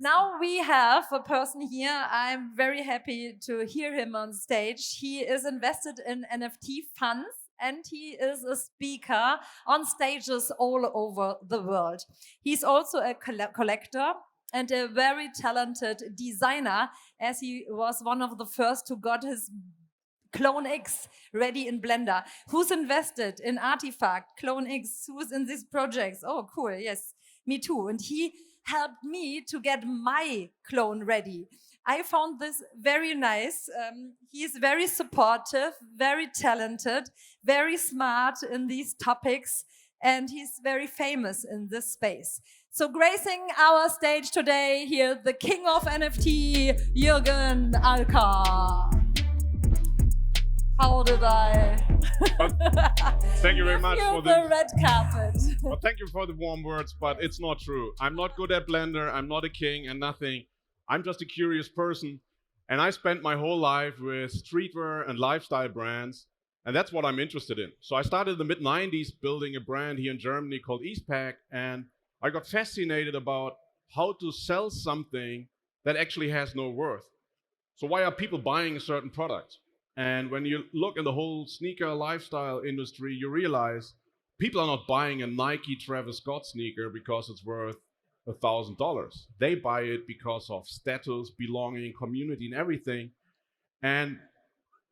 Now we have a person here. I'm very happy to hear him on stage. He is invested in NFT funds and he is a speaker on stages all over the world. He's also a collector and a very talented designer, as he was one of the first who got his Clone X ready in Blender. Who's invested in Artifact, Clone X? Who's in these projects? Oh, cool. Yes, me too. And he helped me to get my clone ready. I found this very nice. He is very supportive, very talented, very smart in these topics, and he's very famous in this space. So gracing our stage today here, the king of NFT, Jürgen Alker. How did I? Thank you very much for the red carpet. Well, thank you for the warm words, but it's not true. I'm not good at Blender. I'm not a king and nothing. I'm just a curious person, and I spent my whole life with streetwear and lifestyle brands, and that's what I'm interested in. So I started in the mid-90s building a brand here in Germany called Eastpak, and I got fascinated about how to sell something that actually has no worth. So why are people buying a certain product? And when you look in the whole sneaker lifestyle industry, you realize people are not buying a Nike Travis Scott sneaker because it's worth $1,000. They buy it because of status, belonging, community, and everything. And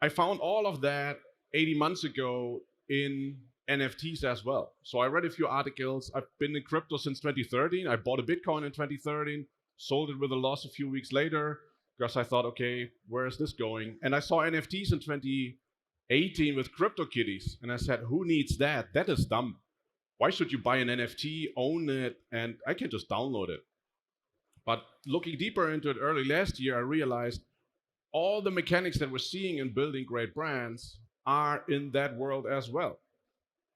I found all of that 80 months ago in NFTs as well. So I read a few articles. I've been in crypto since 2013. I bought a Bitcoin in 2013, sold it with a loss a few weeks later, because I thought, okay, where is this going? And I saw NFTs in 2018 with CryptoKitties, and I said, who needs that? That is dumb. Why should you buy an NFT, own it, and I can just download it? But looking deeper into it early last year, I realized all the mechanics that we're seeing in building great brands are in that world as well.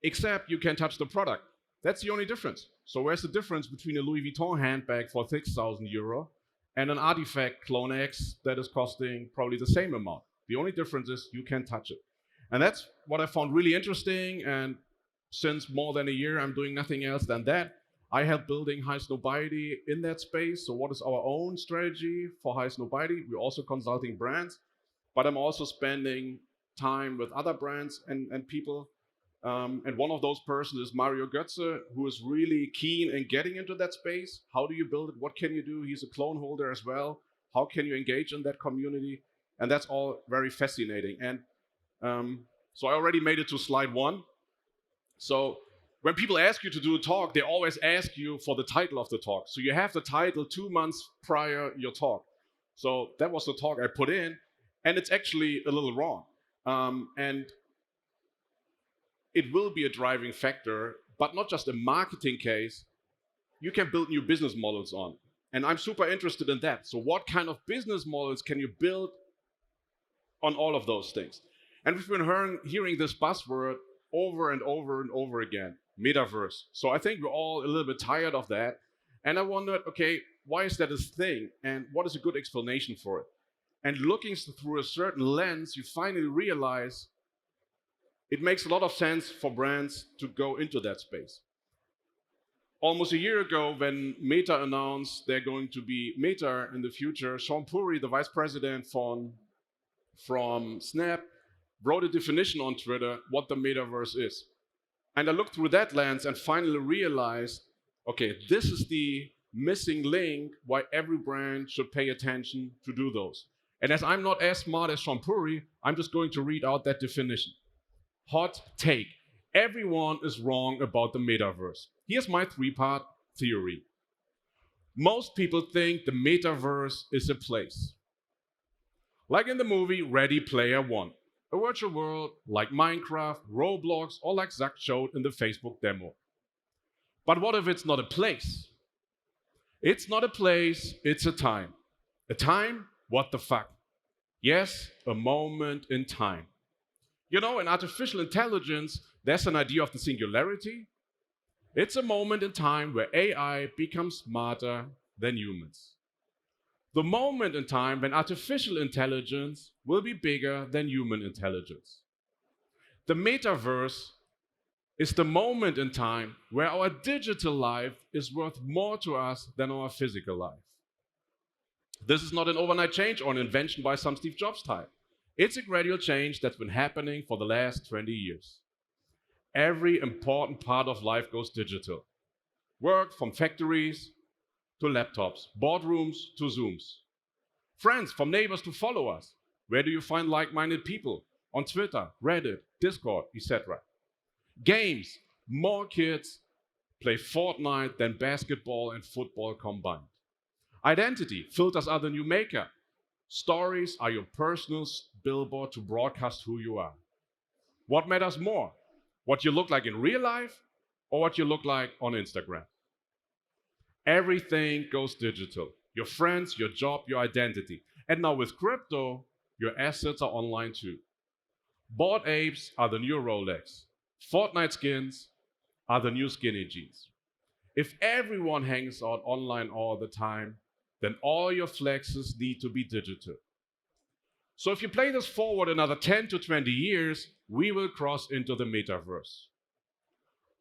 Except you can touch the product. That's the only difference. So where's the difference between a Louis Vuitton handbag for 6,000 euro and an Artifact Clone X that is costing probably the same amount? The only difference is you can touch it. And that's what I found really interesting. And since more than a year, I'm doing nothing else than that. I help building Highsnobiety in that space. So what is our own strategy for Highsnobiety? We're also consulting brands, but I'm also spending time with other brands and people. And one of those persons is Mario Götze, who is really keen in getting into that space. How do you build it? What can you do? He's a clone holder as well. How can you engage in that community? And that's all very fascinating. And so I already made it to slide 1. So when people ask you to do a talk, they always ask you for the title of the talk. So you have the title 2 months prior your talk. So that was the talk I put in, and it's actually a little wrong. And it will be a driving factor, but not just a marketing case. You can build new business models on. And I'm super interested in that. So what kind of business models can you build on all of those things? And we've been hearing this buzzword over and over and over again, Metaverse. So I think we're all a little bit tired of that. And I wondered, okay, why is that a thing? And what is a good explanation for it? And looking through a certain lens, you finally realize it makes a lot of sense for brands to go into that space. Almost a year ago, when Meta announced they're going to be Meta in the future, Sean Puri, the vice president from Snap, wrote a definition on Twitter what the metaverse is. And I looked through that lens and finally realized, okay, this is the missing link why every brand should pay attention to do those. And as I'm not as smart as Sean Puri, I'm just going to read out that definition. Hot take. Everyone is wrong about the metaverse. Here's my 3-part theory. Most people think the metaverse is a place. Like in the movie Ready Player One. A virtual world like Minecraft, Roblox, or like Zach showed in the Facebook demo. But what if it's not a place? It's not a place, it's a time. A time? What the fuck? Yes, a moment in time. You know, in artificial intelligence, there's an idea of the singularity. It's a moment in time where AI becomes smarter than humans. The moment in time when artificial intelligence will be bigger than human intelligence. The metaverse is the moment in time where our digital life is worth more to us than our physical life. This is not an overnight change or an invention by some Steve Jobs type. It's a gradual change that's been happening for the last 20 years. Every important part of life goes digital. Work from factories to laptops, boardrooms to Zooms. Friends from neighbors to followers. Where do you find like-minded people? On Twitter, Reddit, Discord, etc. Games. More kids play Fortnite than basketball and football combined. Identity. Filters are the new makeup. Stories are your personal billboard to broadcast who you are. What matters more? What you look like in real life or what you look like on Instagram? Everything goes digital. Your friends, your job, your identity. And now with crypto, your assets are online too. Bored apes are the new Rolex. Fortnite skins are the new skinny jeans. If everyone hangs out online all the time, then all your flexes need to be digital. So if you play this forward another 10 to 20 years, we will cross into the metaverse.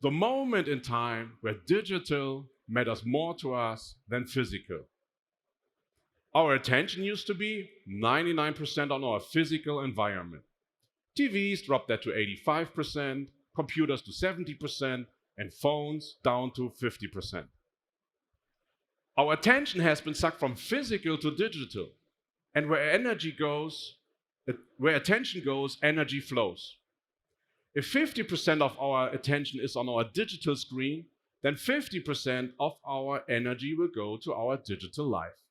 The moment in time where digital matters more to us than physical. Our attention used to be 99% on our physical environment. TVs dropped that to 85%, computers to 70%, and phones down to 50%. Our attention has been sucked from physical to digital. And where attention goes, energy flows. If 50% of our attention is on our digital screen, then 50% of our energy will go to our digital life.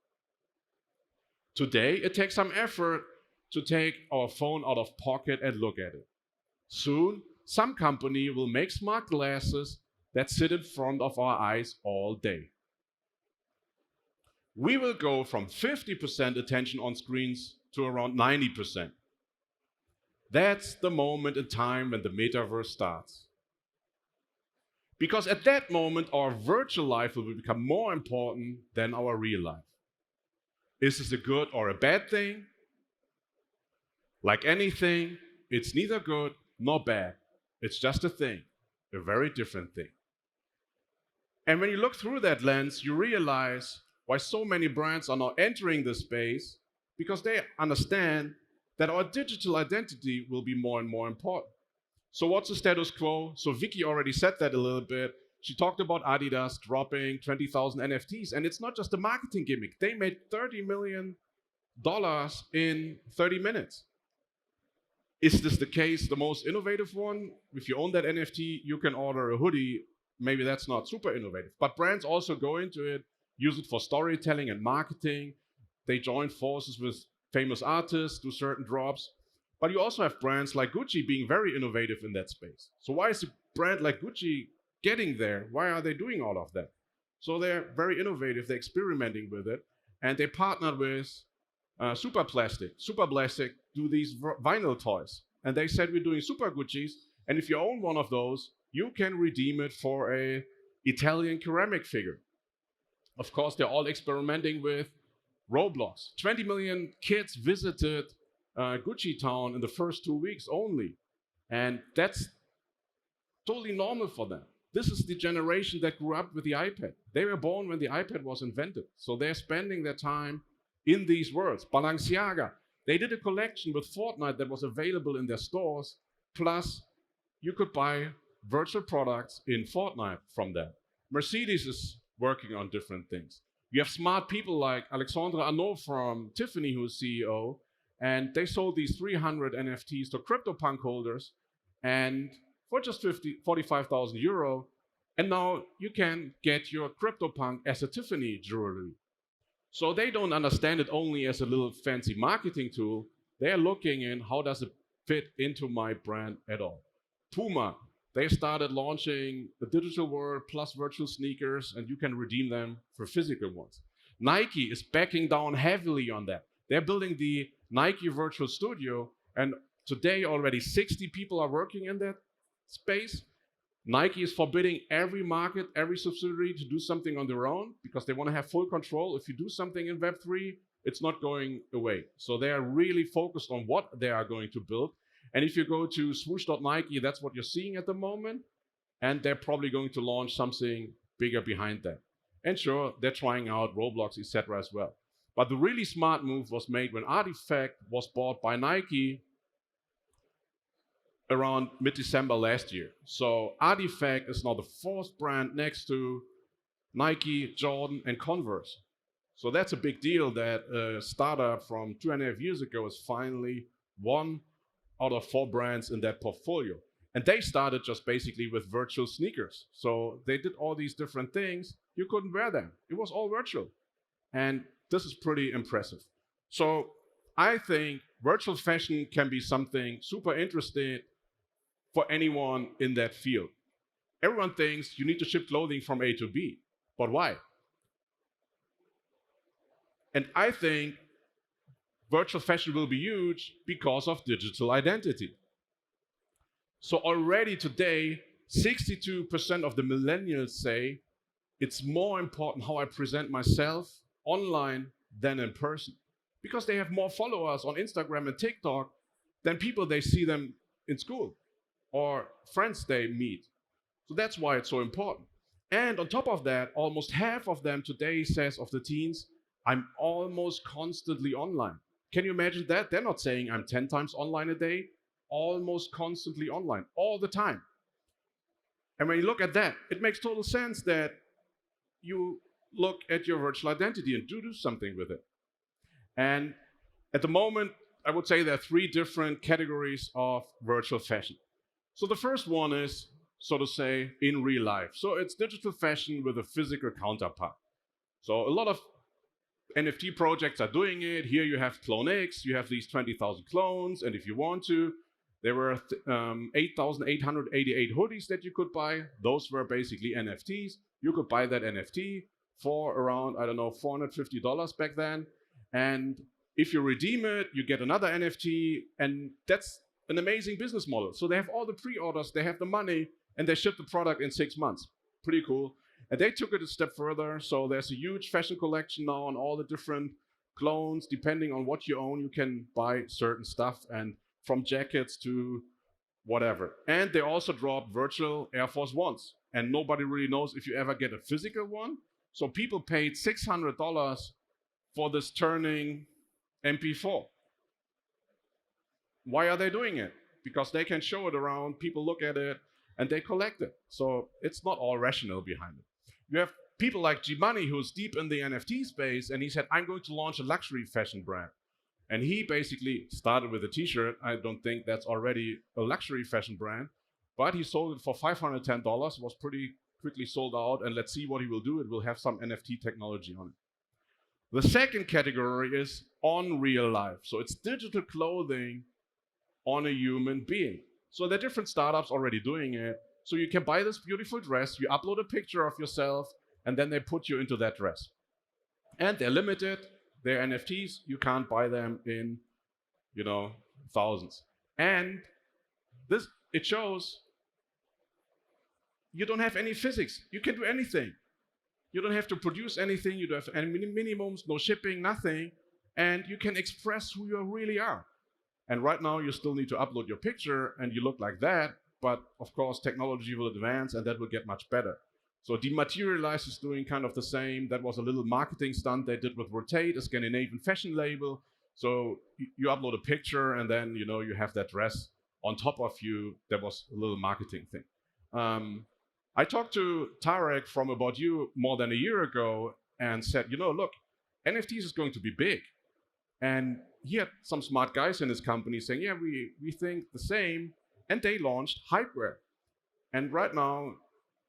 Today, it takes some effort to take our phone out of pocket and look at it. Soon, some company will make smart glasses that sit in front of our eyes all day. We will go from 50% attention on screens to around 90%. That's the moment in time when the metaverse starts. Because at that moment, our virtual life will become more important than our real life. Is this a good or a bad thing? Like anything, it's neither good nor bad. It's just a thing, a very different thing. And when you look through that lens, you realize why so many brands are now entering this space, because they understand that our digital identity will be more and more important. So what's the status quo? So Vicky already said that a little bit. She talked about Adidas dropping 20,000 NFTs, and it's not just a marketing gimmick. They made $30 million in 30 minutes. Is this the case, the most innovative one? If you own that NFT, you can order a hoodie. Maybe that's not super innovative. But brands also go into it, use it for storytelling and marketing. They join forces with famous artists, do certain drops. But you also have brands like Gucci being very innovative in that space. So why is a brand like Gucci getting there? Why are they doing all of that? So they're very innovative, they're experimenting with it, and they partnered with Super Plastic do these vinyl toys. And they said, we're doing Super Gucci's, and if you own one of those, you can redeem it for a Italian ceramic figure. Of course, they're all experimenting with Roblox. 20 million kids visited Gucci Town in the first 2 weeks only. And that's totally normal for them. This is the generation that grew up with the iPad. They were born when the iPad was invented. So they're spending their time in these worlds. Balenciaga, they did a collection with Fortnite that was available in their stores. Plus, you could buy virtual products in Fortnite from them. Mercedes is working on different things. You have smart people like Alexandre Arnault from Tiffany, who's CEO, and they sold these 300 NFTs to CryptoPunk holders, and for just 45,000 euro, and now you can get your CryptoPunk as a Tiffany jewelry. So they don't understand it only as a little fancy marketing tool. They're looking in how does it fit into my brand at all. Puma, they started launching the digital world plus virtual sneakers, and you can redeem them for physical ones. Nike is backing down heavily on that. They're building the Nike Virtual Studio, and today already 60 people are working in that space. Nike is forbidding every market, every subsidiary to do something on their own because they want to have full control. If you do something in Web3, it's not going away. So they are really focused on what they are going to build. And if you go to swoosh.nike, that's what you're seeing at the moment. And they're probably going to launch something bigger behind that. And sure, they're trying out Roblox, etc. as well. But the really smart move was made when Artifact was bought by Nike around mid-December last year. So Artifact is now the fourth brand next to Nike, Jordan, and Converse. So that's a big deal that a startup from 2.5 years ago is finally one out of 4 brands in that portfolio. And they started just basically with virtual sneakers. So they did all these different things. You couldn't wear them. It was all virtual. And this is pretty impressive. So I think virtual fashion can be something super interesting for anyone in that field. Everyone thinks you need to ship clothing from A to B, but why? And I think virtual fashion will be huge because of digital identity. So already today, 62% of the millennials say it's more important how I present myself online than in person, because they have more followers on Instagram and TikTok than people they see them in school or friends they meet. So that's why it's so important. And on top of that, almost half of them today says of the teens, I'm almost constantly online. Can you imagine that? They're not saying I'm 10 times online a day, almost constantly online, all the time. And when you look at that, it makes total sense that you look at your virtual identity and do something with it. And at the moment, I would say there are 3 different categories of virtual fashion. So the first one is, so to say, in real life. So it's digital fashion with a physical counterpart. So a lot of NFT projects are doing it. Here you have Clone X, you have these 20,000 clones, and if you want to, there were 8,888 hoodies that you could buy. Those were basically NFTs. You could buy that NFT for around, I don't know, $450 back then. And if you redeem it, you get another NFT, and that's an amazing business model. So they have all the pre-orders, they have the money, and they ship the product in 6 months. Pretty cool. And they took it a step further. So there's a huge fashion collection now on all the different clones. Depending on what you own, you can buy certain stuff, and from jackets to whatever. And they also dropped virtual Air Force Ones. And nobody really knows if you ever get a physical one. So people paid $600 for this turning MP4. Why are they doing it? Because they can show it around, people look at it, and they collect it. So it's not all rational behind it. You have people like G-Money, who's deep in the NFT space, and he said, I'm going to launch a luxury fashion brand. And he basically started with a t-shirt. I don't think that's already a luxury fashion brand, but he sold it for $510, was pretty quickly sold out, and let's see what he will do. It will have some NFT technology on it. The second category is on real life. So it's digital clothing on a human being. So there are different startups already doing it. So you can buy this beautiful dress, you upload a picture of yourself, and then they put you into that dress. And they're limited, they're NFTs, you can't buy them in, thousands. And this, it shows you don't have any physics. You can do anything. You don't have to produce anything, you don't have any minimums, no shipping, nothing, and you can express who you really are. And right now you still need to upload your picture and you look like that, but of course technology will advance and that will get much better. So Dematerialize is doing kind of the same. That was a little marketing stunt they did with Rotate, a Scandinavian fashion label. So you upload a picture and then you have that dress on top of you. That was a little marketing thing. I talked to Tarek from About You more than a year ago and said, look, NFTs is going to be big. And he had some smart guys in his company saying, yeah, we think the same. And they launched Hypewear. And right now,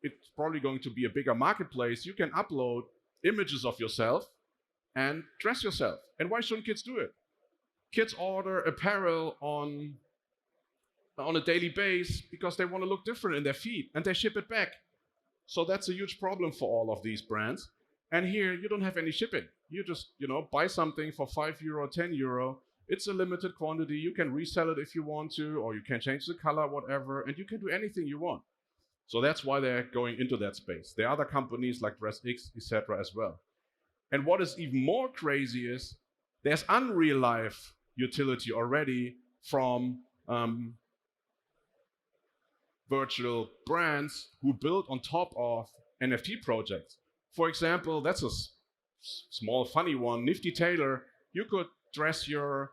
it's probably going to be a bigger marketplace. You can upload images of yourself and dress yourself. And why shouldn't kids do it? Kids order apparel on a daily basis because they want to look different in their feed, and they ship it back. So that's a huge problem for all of these brands. And here you don't have any shipping. You just buy something for €5, €10. It's a limited quantity. You can resell it if you want to, or you can change the color, whatever, and you can do anything you want. So that's why they're going into that space. There are other companies like DressX, etc. as well. And what is even more crazy is there's unreal life utility already from virtual brands who build on top of NFT projects. For example, that's a small funny one, Nifty Tailor, you could dress your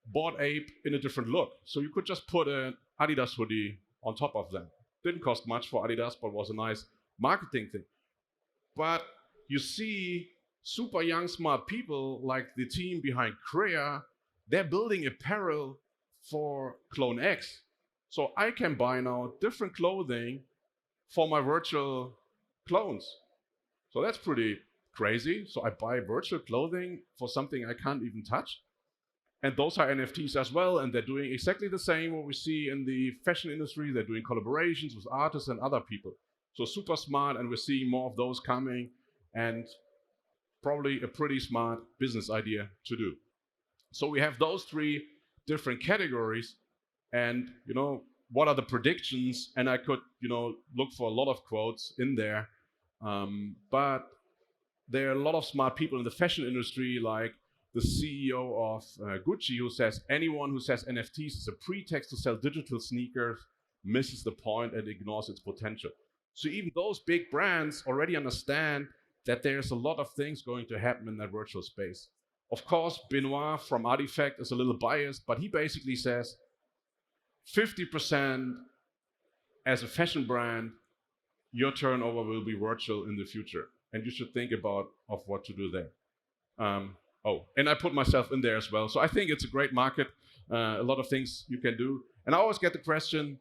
Bored Ape in a different look. So you could just put an Adidas hoodie on top of them. Didn't cost much for Adidas, but was a nice marketing thing. But you see super young, smart people like the team behind Crea, they're building apparel for Clone X. So I can buy now different clothing for my virtual clones. So that's pretty crazy. So I buy virtual clothing for something I can't even touch. And those are NFTs as well, and they're doing exactly the same what we see in the fashion industry. They're doing collaborations with artists and other people. So super smart, and we're seeing more of those coming, and probably a pretty smart business idea to do. So we have those three different categories, and what are the predictions? And I could look for a lot of quotes in there, but there are a lot of smart people in the fashion industry, like the CEO of Gucci, who says anyone who says NFTs is a pretext to sell digital sneakers misses the point and ignores its potential. So even those big brands already understand that there's a lot of things going to happen in that virtual space. Of course, Benoit from Artifact is a little biased, but he basically says 50% as a fashion brand, your turnover will be virtual in the future. And you should think about what to do there. And I put myself in there as well. So I think it's a great market, a lot of things you can do. And I always get the question,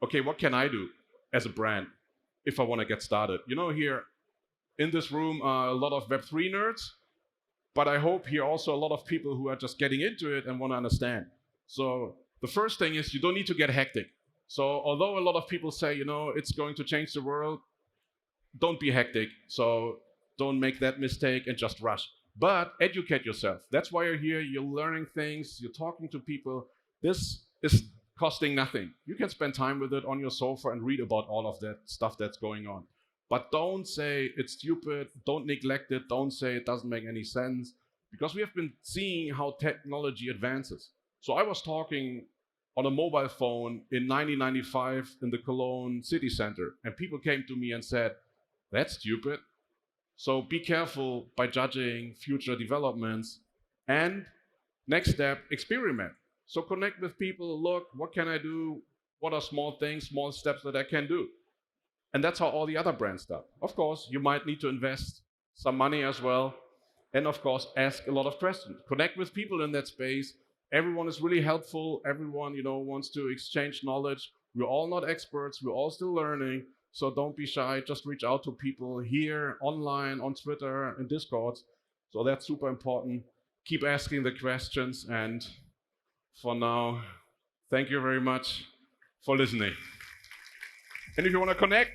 okay, what can I do as a brand if I want to get started? Here in this room are a lot of Web3 nerds, but I hope here also a lot of people who are just getting into it and want to understand. So the first thing is you don't need to get hectic. So although a lot of people say, it's going to change the world, don't be hectic. So don't make that mistake and just rush. But educate yourself. That's why you're here. You're learning things. You're talking to people. This is costing nothing. You can spend time with it on your sofa and read about all of that stuff that's going on. But don't say it's stupid. Don't neglect it. Don't say it doesn't make any sense. Because we have been seeing how technology advances. So I was talking on a mobile phone in 1995 in the Cologne city center. And people came to me and said, that's stupid. So be careful by judging future developments. And next step, experiment. So connect with people, look, what can I do? What are small things, small steps that I can do? And that's how all the other brands start. Of course, you might need to invest some money as well. And of course, ask a lot of questions. Connect with people in that space. Everyone is really helpful. Everyone, wants to exchange knowledge. We're all not experts. We're all still learning. So don't be shy, just reach out to people here, online, on Twitter, and Discord. So that's super important. Keep asking the questions, and for now, thank you very much for listening. And if you want to connect,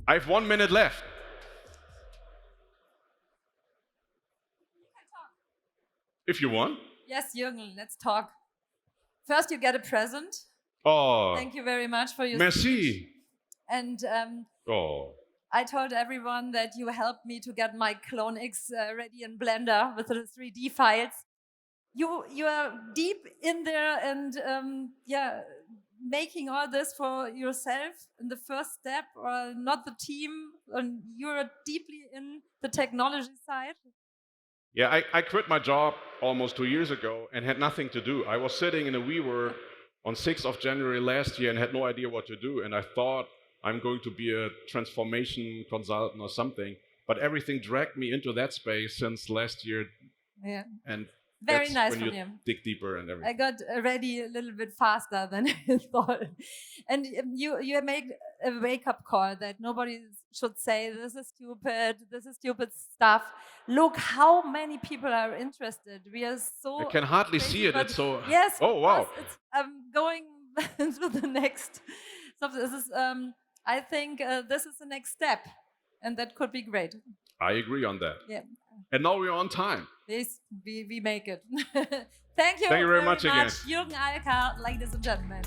I have 1 minute left. If you want. Yes, Jürgen, let's talk. First, you get a present. Oh, thank you very much for your merci. Speech. And I told everyone that you helped me to get my Clone X ready in Blender with the 3D files. You are deep in there and making all this for yourself in the first step, or not the team, and you're deeply in the technology side. Yeah, I quit my job almost 2 years ago and had nothing to do. I was sitting in a WeWork on 6th of January last year and had no idea what to do. And I thought I'm going to be a transformation consultant or something. But everything dragged me into that space since last year. Yeah. And very nice when from you you. Dig deeper and everything. I got ready a little bit faster than I thought. And you made a wake-up call that nobody should say, this is stupid stuff. Look how many people are interested. We are so... I can hardly crazy, see it. It's so... Yes. Oh, wow. It's going to the next... So this is, I think this is the next step. And that could be great. I agree on that. Yeah. And now we're on time. Yes, we make it. Thank you very much again. again. Jürgen Alker, ladies and gentlemen.